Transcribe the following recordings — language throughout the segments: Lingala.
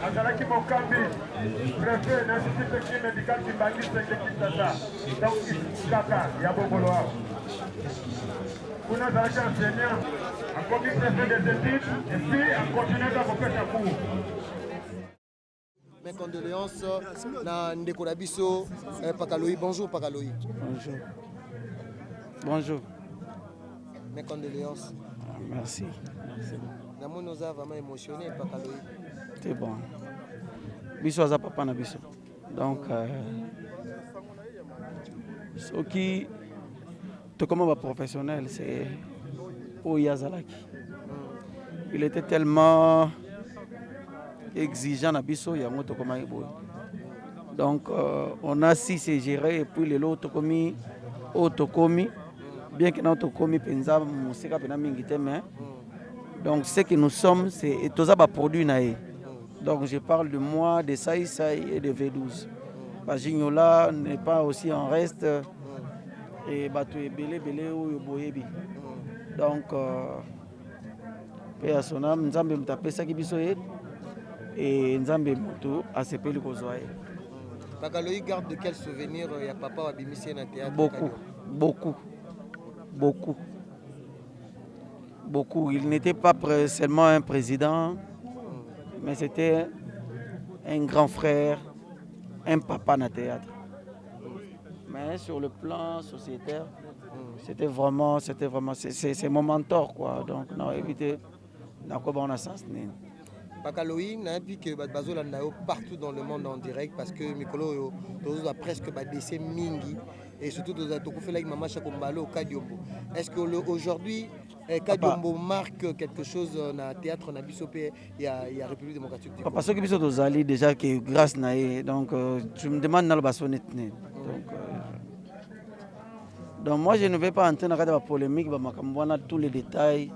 Azalaki Mokambi, préfet l'Institut technique médical qui bâtit ce Kinshasa. Donc, Kaka, Yaboboloa. Pour nous, Azalaki enseignant, en commis préfet des études, et puis en continuant à faire sa cours. Mes condoléances à Ndeko Nabiso, Pakaloï. Bonjour Pakaloï. Bonjour. Bonjour. Mes condoléances. Merci. Namon nous a vraiment émotionné Pakaloï. C'est bon. Biso aza papa na biso. Donc ce qui te comme professionnel c'est Oyazalaki. Il était tellement exigeant na biso yango to comme boy. Donc on a si c'est géré et puis les autres commis autocomi bien que notre commis penza musika pena mingi te mais donc ce que nous sommes c'est tous ba produit naé. Donc je parle de moi, de Saïsaï et de V12. Bajignola n'est pas aussi en reste et Batou Belé ou Boyebi. Donc Père Sonam, Nzambe mtape ça qui bisoye et Nzambe moto a ce peli kozoaye. Pakaloï garde de quel souvenir il y a papa à Bimissi dans le théâtre? Beaucoup. Il n'était pas seulement un président, mais c'était un grand frère, un papa dans le théâtre. Mais sur le plan sociétaire, c'est mon mentor quoi. Donc non éviter on a sens. Pakaloï n'a vu que Bazola partout dans le monde en direct parce que Mikolo a presque décès mingi et surtout dans la maman Chakombalo Kadiombo. Est-ce que aujourd'hui Kadiombo marque quelque chose dans le théâtre, dans Bissopé et à la République démocratique du Congo? Parce que Bissopé Zali déjà que grâce naé donc je me demande dans le basson donc moi je ne vais pas entrer dans la polémique, tous les détails.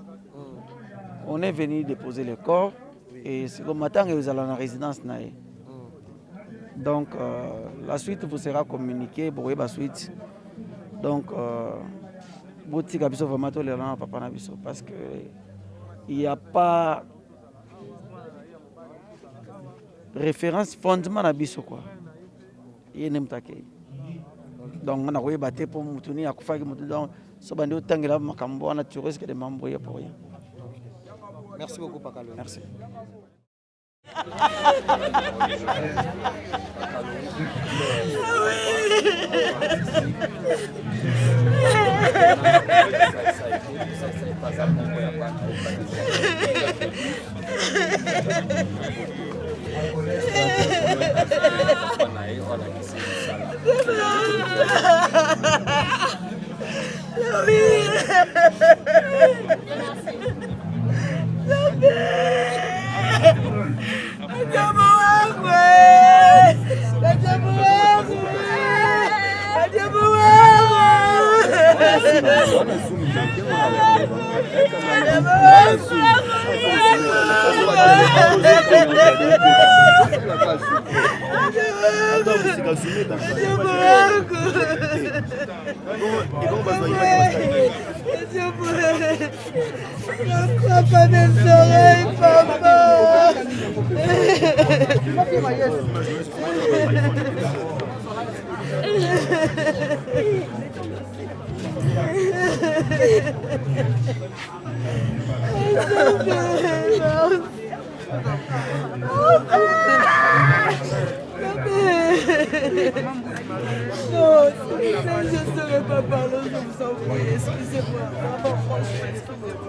On est venu déposer le corps et c'est comme matin que vous allez en résidence naé. Donc la suite vous sera communiquée pour la suite. Donc Bouti Kabiso vraiment tolérant papa Nabiso parce que il n'y a pas référence fondement Nabiso quoi. Il n'aime pas donc on a voulu battre pour Moutuni à Koufaki Moutou donc ce bandit autant que là Makambo on a tué ce que des membres pour rien. Merci beaucoup Pakalo. Merci. Papa des oreilles, papa. Non, je ne saurais pas parler, je vous en prie, excusez-moi. Vraiment, franchement, excusez-moi.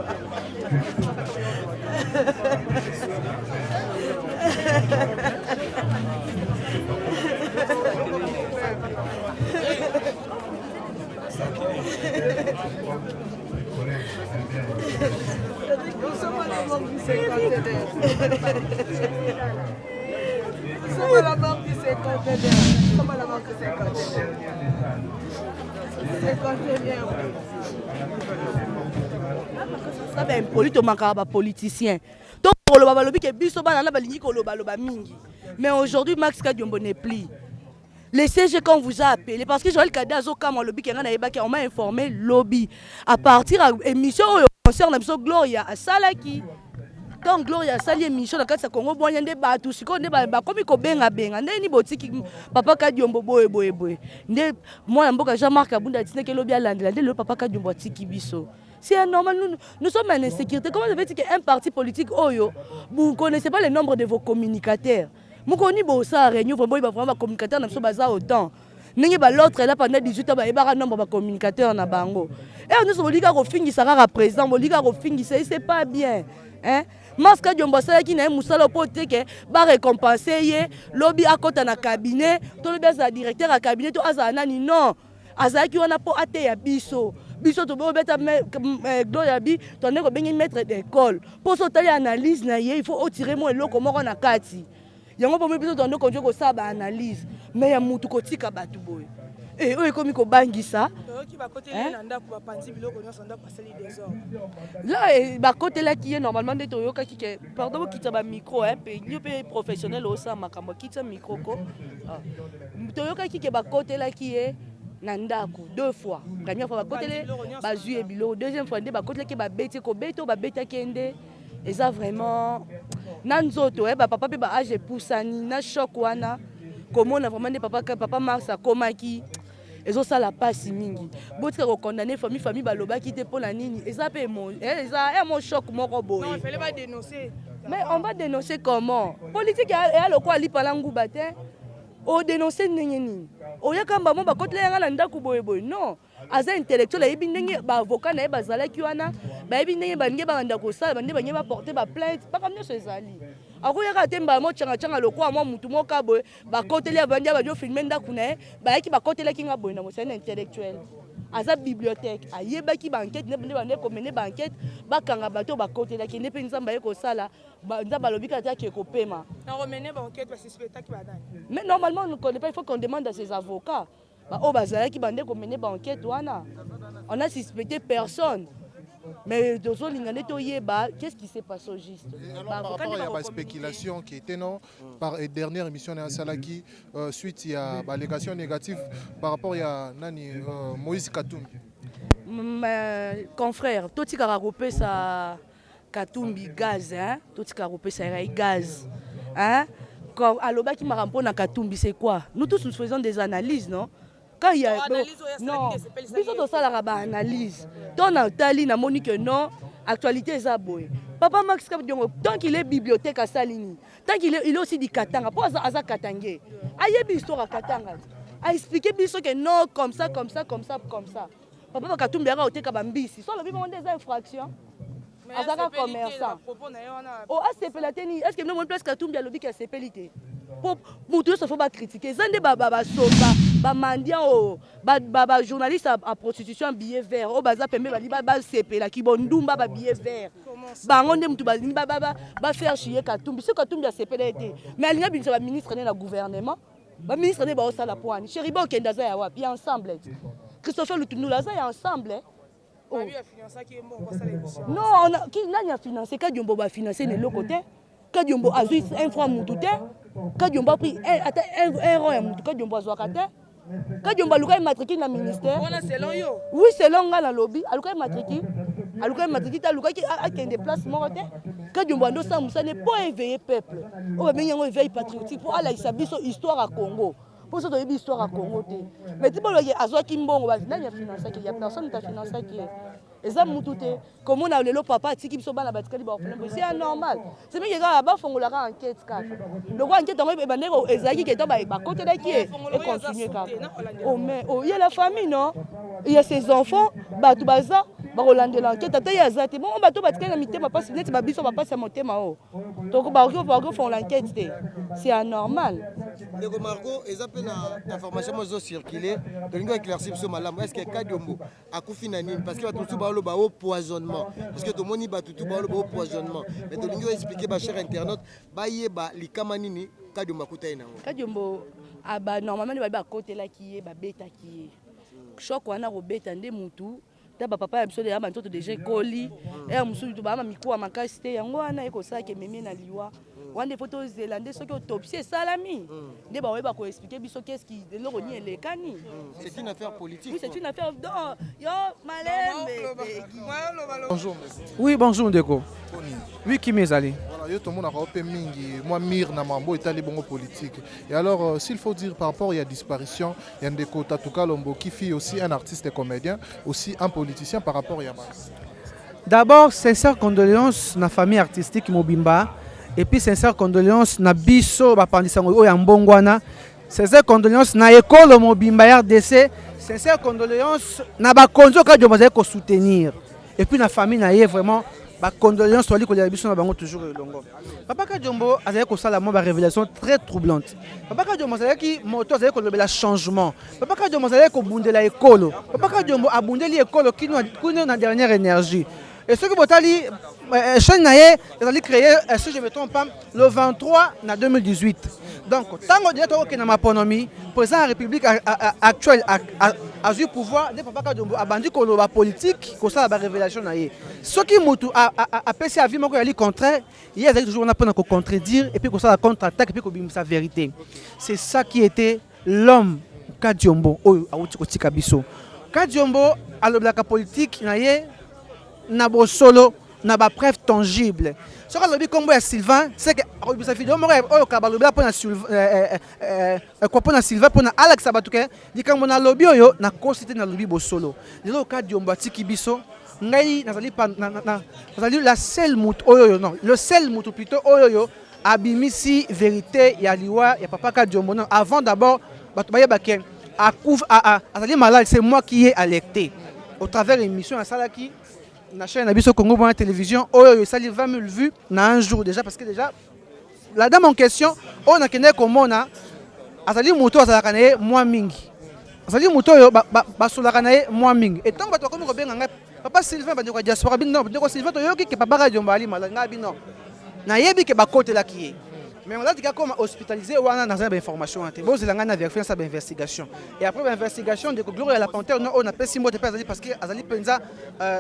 Nous sommes à la mort du cinquantenaire. Nous sommes à la mort du cinquantenaire. Nous sommes à la mort du cinquantenaire. Cinquantenaire. Ça va impoli to makaba politicien. Donc pour le babalobi que biso bana na balingi ko loba mingi. Mais aujourd'hui Max Kadiombo n'est plus. Les CG quand on vous a appelé, parce que Joël Kadé Azokam lobby qui on m'a informé lobby à partir de émission concerne la Gloria à Salaki. Quand Gloria sali émission dans le Congo, bon yande batu siko ne ba comme ko benga ndeni botiki papa Kadiombo boye. Nde moi mboka Jean-Marc Abunda tine ke lobby alandela le papa Kadiombo tiki biso. C'est normal, nous sommes en insécurité. Comment ça fait qu'un parti politique oyo, vous ne connaissez pas le nombre de vos communicateurs? Vous connaissez ça réunion vraiment communicateurs n'a pas ça autant. N'ayez pas l'autre là pendant 18 ans il y a un nombre de communicateurs na bango. Et nous sommes liga rofingi sara président, liga rofingi c'est pas bien. Hein? Masque Diombo ça qui n'a musala pote que ba récompenser lobby à côté na cabinet, tout le bas directeur à cabinet to azanani non. Azaki wana po ate ya biso. Biso to bo beta Gloria bi to ne ko bengi maître d'école. Pour so tali analyse na ye, il faut retirer mo eloko moko na kati. Yango po biso to ndo ko njoko sa ba analyse. Mais ya mutu ko tika batu boy. Eh oyo komi ko bangisa. Qui va côté les nanda pour pandi biloko nyonso nda passer des ordres. Là ba côté là qui est normalement de toyoka qui pardon qui taba micro hein pe ni pe professionnel au sa makambo qui taba micro ko. Toyoka qui ba côté là qui est Nandaku 2 fois. Première fois ba côté ba jué bilo, deuxième fois ba côté qui ba beti ko beto ba beta kende. Et ça vraiment nanzoto ba papa pe ba age poussani na choc wana. Comment on a vraiment des papa Mars a komaki. Ils ont ça la passe mingi. Botika ko condamner famille baloba qui te pour la nini. Et ça peut mon mon choc mon robot. Non, il fallait pas dénoncer. Mais on va dénoncer comment? Politique et le quoi li palangu batin. O dénoncer nini. O yakamba mo ba kotle ngala ndaku boyeboy. Non. Aza intellectuel et bindenge ba avocat na ba zala ki wana. Ba bindenge ba nge ba ndako sala ba nge ba porter ba plainte. Pas comme ce zali. Ako yaka temba mo changa loko mo mutu mo ka boy ba koteli abandi ba jo filmer ndaku na ba yaki ba kotela ki nga boy na mo c'est un intellectuel. Aza bibliothèque ayeba ki ba enquête ne bande ko mener ba enquête ba kanga bato ba kotela ki ne pe nzamba yeko sala ba nzamba lobika ta ki ko pema. Na remener ba enquête ba suspecta ki ba dani. Mais normalement on ne connaît pas, il faut qu'on demande à ses avocats. Ba o bazala ki bande ko mener ba enquête wana. On a suspecté personne. Mais qu'est-ce qui s'est passé au juste? Par rapport à la spéculation qui était non par une dernière émission à Salaki suite il y a allégation négative par rapport à Nani Moïse Katumbi. Confrère, tout ce qui a regroupé ça Katumbi gaz hein, tout ce qui a regroupé ça gaz hein. Quand Aloba qui m'a rempli na Katumbi c'est quoi? Nous tous nous faisons des analyses non? Quand il y a non, biso to sala ba analyse. Ton Nathalie na moni que non, actualité est boy. Papa Max Kabdiongo tant qu'il est bibliothèque à Salini, tant qu'il est aussi du Katanga, pour ça Katangé. Ayebi histoire à Katanga. A expliquer biso que non comme ça. Papa Katumbi a oteka bambisi. Soit le bibo des infractions. Azaka commerçant. Oh, ACP la teni, est-ce que nous on place Katumbi a lobby qui a CPLité? Pour tout ça faut pas critiquer. Zande baba soba, ba mandia o, ba journaliste à prostitution billet vert. O baza pembe ba CP la ki bondumba ba billet vert. Ba ngonde mutu ba faire chier Katumbi. Ce Katumbi a CP la été. Mais alinga bin ba ministre na gouvernement. Ba ministre ne ba o sala poani. Cheriba o kenda za ya wapi ensemble. Christopher Lutundu la za ya ensemble. Oh. Non, on a qui n'a financé Kadiombo va financer le côté. Kadiombo a juste un franc moutouté. Kadiombo a pris un rond moutou Kadiombo a zoakate. Kadiombo a matriculé dans le ministère. Selon yo. Oui, selon la lobby, a matriculé. A des déplacements. Kadiombo a ça n'est pas éveiller peuple. On va bien éveiller patriotique pour aller sa histoire à Congo. Pour ça, il y a une histoire à Congo. Mais tu vois, il y a personne qui a financé. Et ça, comme on a le papa, c'est normal. C'est bien qu'il y a une enquête. Le roi enquête, et continue. Oh, il y a la famille, non? Il y a ses enfants, Rolande l'enquête, il y a des bon, c'est anormal. Le Marco, ils appellent l'information qui circulé. Est-ce que Kadiombo a confiné parce qu'il va tout au poisonnement? Parce que tout le monde va tout au poisonnement. Mais tu as expliqué, cher internaute, les Kamanini, Kadiombo a coûté. Kadiombo, normalement, il va côté là qui est, bêta qui est. Choc, on a robéta de moutou. Papa a besoin de déjà colis. Et on a mis quoi à ma casté. On a écouté ça qui est même na liwa. wande photo zélande soki autopsie esalami nde baoyeba koexplike biso qu'est-ce qui eloko nini elekani. C'est une affaire politique. Oui, c'est une affaire yo malembe. Bonjour. Oui, bonjour Ndeko. Oui, qui m'est allé. Voilà, yo tout le monde a repé mingi, moi mire na mambo etali bongo politique. Et alors s'il faut dire par rapport à la disparition, il y a Ndeko Tatuka Lombo qui fait aussi un artiste et comédien, aussi un politicien par rapport à Yama. D'abord, sincère condoléances na famille artistique Mobimba et puis sincère condoléances na biso bapandisango oyo ya mbongwana. Sincère condoléances na école Mobimba RDC, sincère condoléances na bakonzo ka jo bazali ko soutenir. Et puis na famille na ye vraiment ba condoléances toli ko ya biso na bango toujours elongo. Papa Kadiombo azali ko sala mo ba révélation très troublante. Papa Kadiombo azali ki moto azali ko lobela changement. Papa Kadiombo azali ko bundela école. Papa Kadiombo a bundeli école kino na dernière énergie. Et ce que Botali, chaîne Naye, ils ont créé, si je ne me trompe pas, le 23 en 2018. Donc, tant que nous avons le président de la République actuelle a eu le pouvoir, il n'y a pas de politique, comme ça, la révélation. Ce qui a passé à vie, il contraire, il y a toujours un contredire, et puis comme ça, la contre-attaque, et puis sa vérité. C'est ça qui était l'homme Kadiombo, Kadiombo, à la politique, na bo solo na ba preuve tangible. Ce que lobi kombo ya Sylvain, c'est que sa vidéo mo oyo ka ba lobi pona Sylvain ko pona Sylvain pona Alex Abatuke, di kambo na lobi oyo na cosité na lobi bo solo. Lelo ka Diombo atiki biso, ngai nazali nazali la seule mout oyo non, le seul mout plutôt oyo abimisi vérité ya liwa ya papa ka Diombo non avant d'abord batu bayeba ke azali malade, c'est moi qui ai alerté au travers l'émission à Salaki. La chaîne Abisso Congo pour la télévision, ça lui 20 000 vues dans un jour déjà, parce que déjà, la dame en question, on a connu comme on a, Azali Mouto a kanaye moi mingi. Azali Mouto basula kanaye moi mingi. Et tant que tu as connu bien, papa Sylvain va dire diaspora bin non, dire Sylvain to yoki que papa Radio Mbali malanga bin non. Na yebi que ba côté là qui est. Mais on a dit comme hospitalisé ou on a dans information anté. Bon, c'est la ngana vérifier ça investigation. Et après l'investigation de Gloria la Panthère on a pas 6 mois de pas parce que Azali Penza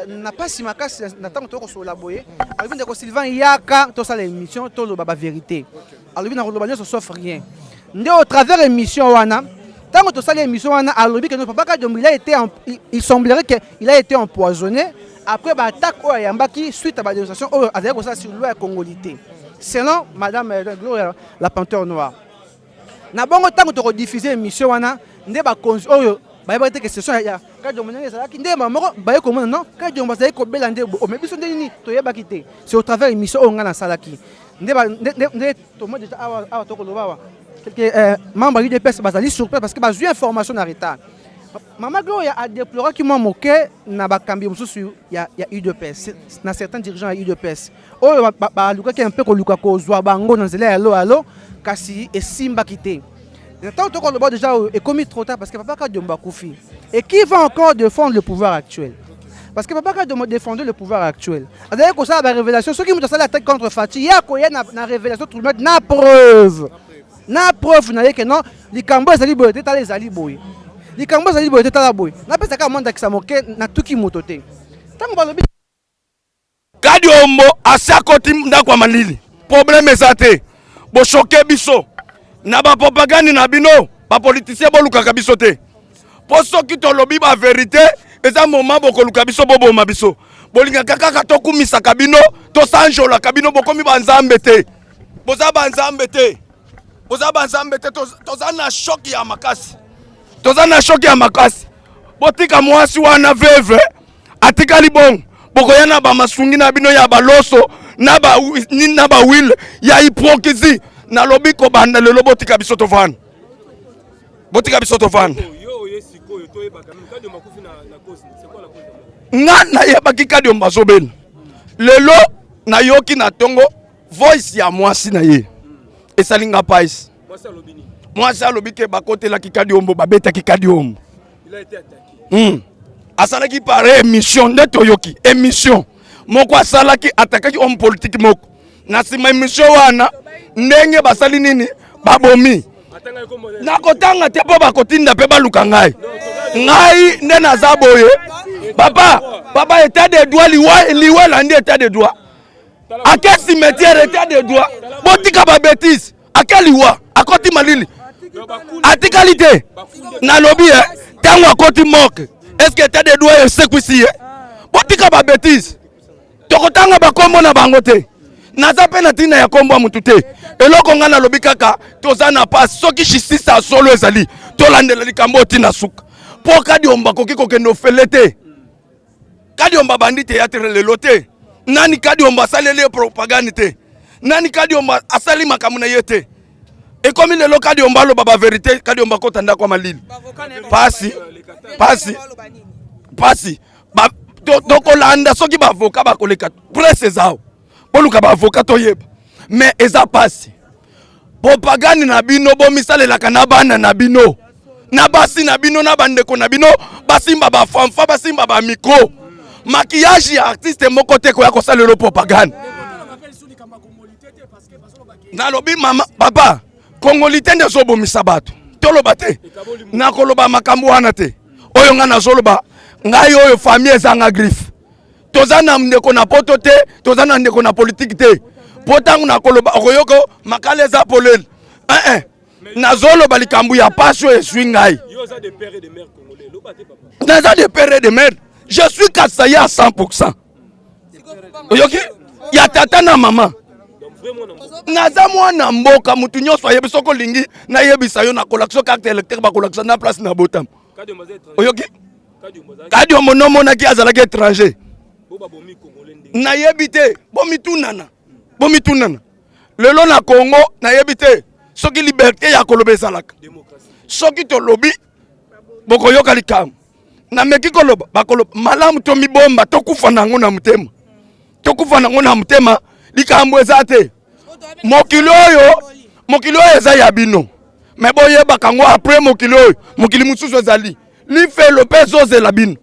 n'a pas si makas n'attend que sur la boye. Alors bien que Sylvain yaka to ça l'émission to le baba vérité. Alors bien na so sauf rien. Ndé au travers émission wana tant que ça l'émission wana alors bien que notre papa Kadiombo il semblerait qu'il a été empoisonné après ba attaque au Yambaki suite à la dénonciation au Azali ko ça sur loi congolité. Selon Madame Gloria la Panthère Noire. Na bongo tango to rediffuser émission wana ndé ba konzi oyo ba yeba que session ya Kadiombo ndé ça ki ndé ba moko ba yeko mona non Kadiombo ça yeko belande o mais biso ndé nini to yeba kité c'est au travers émission o ngana salaki ndé ba ndé to mo déjà awa to ko loba quelques membres de l'UDPS bazali surpris parce que ba eu information en retard. Maman Gloria a déploré que moi moqué na ba kambi mususu ya UDPS na certains dirigeants ya UDPS oyo ba luka ki un peu ko luka ko zwa bango na nzela allo kasi esimba kité. Tant que le bord déjà est commis trop tard parce que papa Kadiombo Koufi et qui va encore défendre le pouvoir actuel parce que papa Kadiombo défendre le pouvoir actuel. D'ailleurs que ça la révélation ceux qui m'ont fait l'attaque contre Fati ya ko ya na révélation tout le monde na preuve na que non les cambo ezali boye tata ezali boye. Les Kambos ont dit que c'était la boue. Na pesa ka manda kisamoke na tuki motote. Tango balobi Kadiombo asakoti ndako ya malili. Problème ezate. Bo choquer biso. Na ba propagande na bino, ba politicien bo luka biso te. Po soki to lobi ba vérité, eza moment bo ko luka biso bobo mabiso. Bolinga kaka to kumisa kabino, to sanjola kabino bokomi banzambe te. Boza banzambe te. Boza banzambe te to za na choc ya makasi. Tozana choki ya makasi. Botika mwasi wana veve atikali bon. Bokoyana ba masungi na bino ya baloso na ba will ya hypocrisie na lobi ko banda lelo botika biso tovana. Botika biso tovana. Yo yesiko yo toyeba kamini Kadiombo Koufi na cause c'est quoi la cause? Ngana yeba ki Kadiombo Zobel. Lelo na yoki na tongo voice ya mwasi na ye. Esalinga pais. Mwasi alobini. Moi, ça le bique bakote la Kadiombo babeta Kadiombo. Il a été attaqué. Asala qui paraît émission neto yoki émission. Moko asala qui attaqué homme politique moko. Na sima émission wana ndenge basali nini babomi. Na kotanga te po bakotinda pe baluka ngai. Ngai nde naza boye. Papa état de droit liwa landi état de droit. À quel cimetière était de droit? Botika ba bêtise. À quel loi? À côté Malili. À qualité. Na lobby, tango à côté moque. Est-ce que t'as des doigts et c'est ici? Botika ba bêtise. Tokotanga ba kombo na bangote. Naza pe na tina ya kombo mutute. Eloko nga na lobby kaka. Toza na pas. Soki shisa solo ezali. Tolandela likambo tina suka. Po kadi omba koki kokendo felete. Kadi omba bandite théâtre le loté. Nani kadi omba salele propagande te. Nani kadi omba asali makamuna yete. Et comme il est le kadi omba lo baba vérité, kadi omba kotanda kwa malili. Pasi. Donc Hollande soki ba avocat ba koleka presse zao. Boluka ba avocat toyeba. Mais eza pasi. Propagande na bino bo misalela kana bana na bino. Na basi na bino na bandeko na bino basimba ba fanfa basimba ba micro. Maquillage ya artiste moko te ko ya kosala le propagande. Na lobi mama papa Congolité nde zo bomisa bato. Toloba te. Na koloba makambo wana te. Oyo nga na zoloba ngai oyo famille ezanga griffe. Tozana ndeko na poto te, tozana ndeko na politique te. Potangu na koloba okoyoko makale za polel. Na zoloba likambu ya passion esui ngai. Yoza des pères et des mères congolais. Naza des pères et des mères. Je suis Kassaya à 100%. Oyoki ya tata na maman. Naza mwana mboka mutu nyonso ayebi soko lingi na yebisa yo na collection carte électeur ba collection na place na botam. Oyoki kadi omono mona ki azalaki étranger. Na yebite bomitunana. Lelo na Congo na yebite soki liberté ya koloba ezalaka. Soki to lobi boko yoka likam. Na meki koloba bakoloba malamu to mibomba to kufa nango na mutema. To kufa nango na mutema likambo ezate. Mokili oyo eza ya bino. Mais boyeba kango après mokili mususu ezali. Li fait le peso zela bino.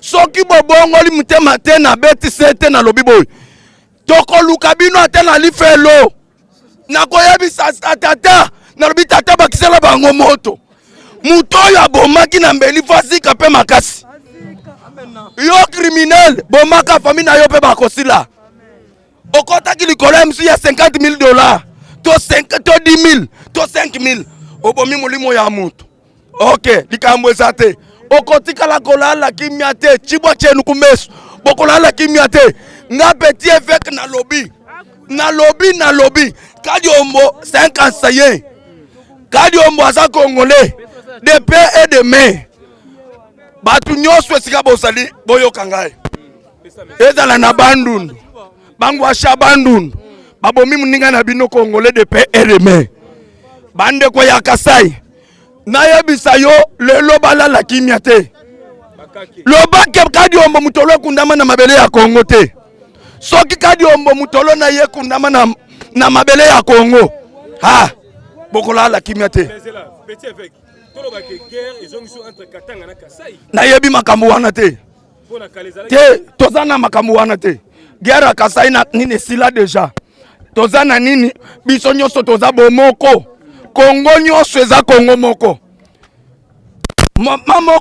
Soki bobongo li mutema te na beti sete na lobi boy. Toko luka bino ate na li fait lo. Na koyebisa tata na lobi tata bakisela bango moto. Mutoyo abomaki na mbeli fasika pe makasi. Yo criminel bomaka famille na yo pe bakosila. Okota ki likolo MC ya $50,000 to 10,000 to 5,000 obomi mulimo ya mutu. OK, likambo ezate. Okotika la kolala kimia te chibwa chenu kumesu. Bokolala kimia te. Nga petit évêque na lobby. Kadi ombo 50 yen. Kadi ombo aza congolais. De paix et de main. Batu nyonso esika bosali boyoka ngai. Ezala na bandundu. Bangwasha bandundu. Babomi muninga na bino congolais de paix et de main. Bande ko ya Kasai. Na yebisa yo lelo balala kimia te. Lobake kadi ombo mutolo kundama na mabele ya Congo te. Soki kadi ombo mutolo na ye kundama na mabele ya Congo. Ha. Bokola la kimia te. Petit évêque. Toloba ke guerre et jonction entre Katanga na Kasai. Na yebi makambo wana te. Te tozana makambo wana te. Guerre à Kasai na nini sila déjà. Tozana nini biso nyonso toza bomoko. Congo nyonso eza Congo moko. Mama